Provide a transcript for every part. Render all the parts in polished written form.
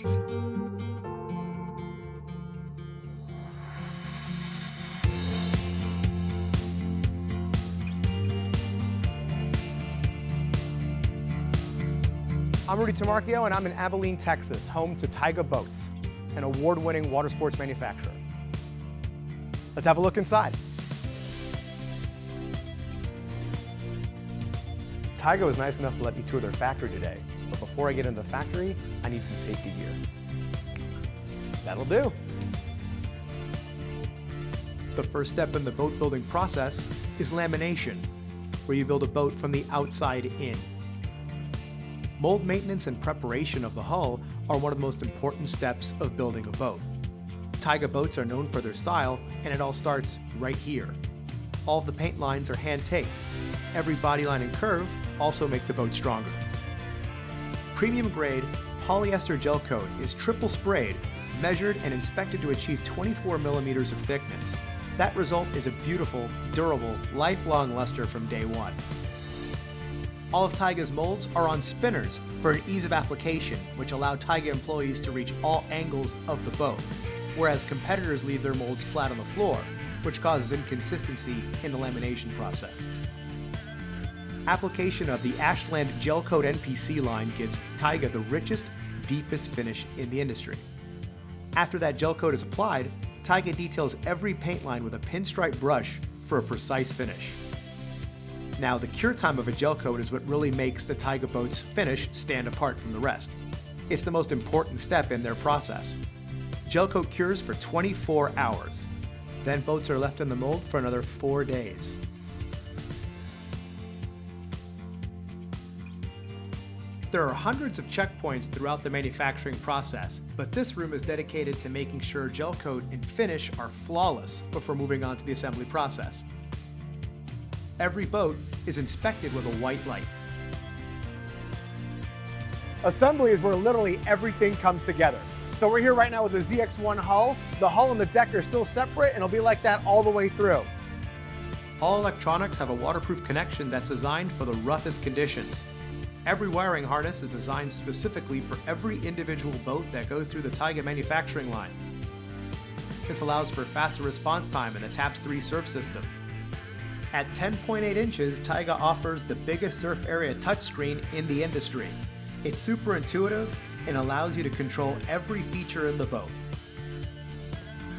I'm Rudy Tamarchio, and I'm in Abilene, Texas, home to Tyga Boats, an award-winning water sports manufacturer. Let's have a look inside. Tyga was nice enough to let me tour their factory today, but before I get into the factory, I need some safety gear. That'll do. The first step in the boat building process is lamination, where you build a boat from the outside in. Mold maintenance and preparation of the hull are one of the most important steps of building a boat. Tyga boats are known for their style, and it all starts right here. All of the paint lines are hand-taped. Every bodyline and curve also make the boat stronger. Premium grade polyester gel coat is triple sprayed, measured and inspected to achieve 24 millimeters of thickness. That result is a beautiful, durable, lifelong luster from day one. All of Tyga's molds are on spinners for an ease of application, which allow Tyga employees to reach all angles of the boat, whereas competitors leave their molds flat on the floor, which causes inconsistency in the lamination process. Application of the Ashland Gel Coat NPC line gives Tyga the richest, deepest finish in the industry. After that gel coat is applied, Tyga details every paint line with a pinstripe brush for a precise finish. Now, the cure time of a gel coat is what really makes the Tyga boat's finish stand apart from the rest. It's the most important step in their process. Gel coat cures for 24 hours. Then boats are left in the mold for another 4 days. There are hundreds of checkpoints throughout the manufacturing process, but this room is dedicated to making sure gel coat and finish are flawless before moving on to the assembly process. Every boat is inspected with a white light. Assembly is where literally everything comes together. So we're here right now with the ZX1 hull. The hull and the deck are still separate, and it'll be like that all the way through. All electronics have a waterproof connection that's designed for the roughest conditions. Every wiring harness is designed specifically for every individual boat that goes through the Tyga manufacturing line. This allows for faster response time in the TAPS 3 surf system. At 10.8 inches, Tyga offers the biggest surf area touchscreen in the industry. It's super intuitive and allows you to control every feature in the boat.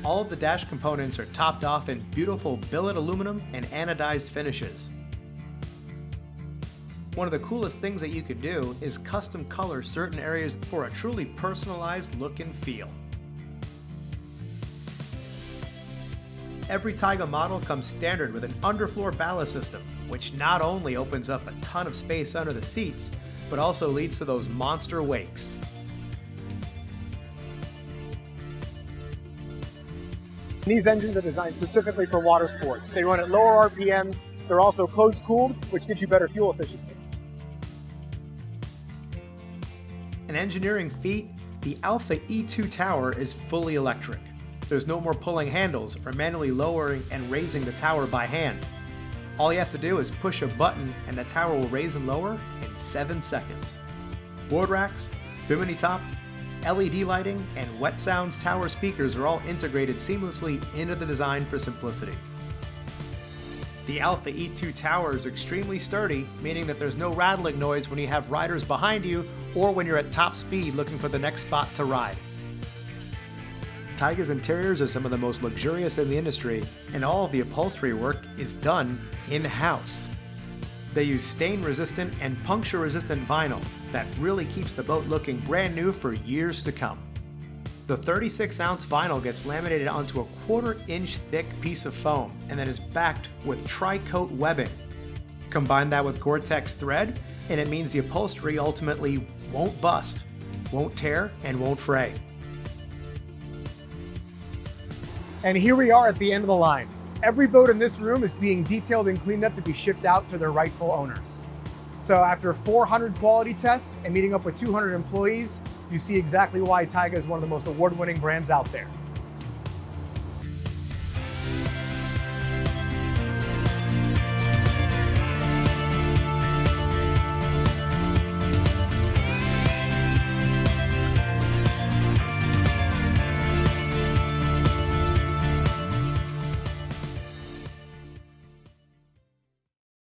All of the dash components are topped off in beautiful billet aluminum and anodized finishes. One of the coolest things that you could do is custom color certain areas for a truly personalized look and feel. Every Tyga model comes standard with an underfloor ballast system, which not only opens up a ton of space under the seats, but also leads to those monster wakes. These engines are designed specifically for water sports. They run at lower RPMs. They're also close-cooled, which gives you better fuel efficiency. An engineering feat, the Alpha E2 tower is fully electric. There's no more pulling handles or manually lowering and raising the tower by hand. All you have to do is push a button and the tower will raise and lower in 7 seconds. Board racks, bimini top, LED lighting, and Wet Sounds tower speakers are all integrated seamlessly into the design for simplicity. The Alpha E2 tower is extremely sturdy, meaning that there's no rattling noise when you have riders behind you or when you're at top speed looking for the next spot to ride. Tyga's interiors are some of the most luxurious in the industry, and all of the upholstery work is done in-house. They use stain-resistant and puncture-resistant vinyl that really keeps the boat looking brand new for years to come. The 36-ounce vinyl gets laminated onto a 1/4-inch thick piece of foam and then is backed with tri-coat webbing. Combine that with Gore-Tex thread, and it means the upholstery ultimately won't bust, won't tear, and won't fray. And here we are at the end of the line. Every boat in this room is being detailed and cleaned up to be shipped out to their rightful owners. So after 400 quality tests and meeting up with 200 employees, you see exactly why Tyga is one of the most award-winning brands out there.